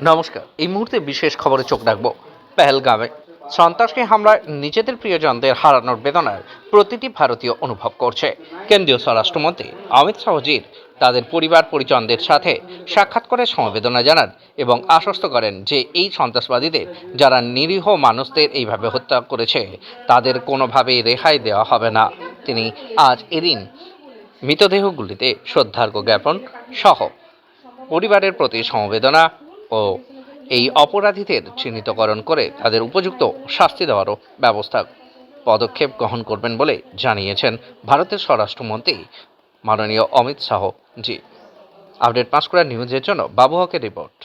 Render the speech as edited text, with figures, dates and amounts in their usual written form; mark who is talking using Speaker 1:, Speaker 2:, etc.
Speaker 1: নমস্কার। এই মুহূর্তে বিশেষ খবরে চোখ রাখবো পেহেলগামে সন্ত্রাসী হামলায় নিজেদের প্রিয়জনদের হারানোর বেদনার প্রতিটি ভারতীয় অনুভব করছে। কেন্দ্রীয় স্বরাষ্ট্রমন্ত্রী অমিত শাহজির তাদের পরিবার পরিজনদের সাথে সাক্ষাৎ করে সমবেদনা জানান এবং আশ্বস্ত করেন যে এই সন্ত্রাসবাদীদের যারা নিরীহ মানুষদের এইভাবে হত্যা করেছে তাদের কোনোভাবেই রেহাই দেওয়া হবে না। তিনি আজ এদিন মৃতদেহগুলিতে শ্রদ্ধার্ঘ্য জ্ঞাপন সহ পরিবারের প্রতি সমবেদনা ও এই অপরাধীদের চিহ্নিতকরণ করে তাদের উপযুক্ত শাস্তি দেওয়ারও পদক্ষেপ গ্রহণ করবেন বলে জানিয়েছেন ভারতের স্বরাষ্ট্রমন্ত্রী মাননীয় অমিত শাহ জি। আপডেট পাঁশকুড়া নিউজের জন্য বাবু হকের রিপোর্ট।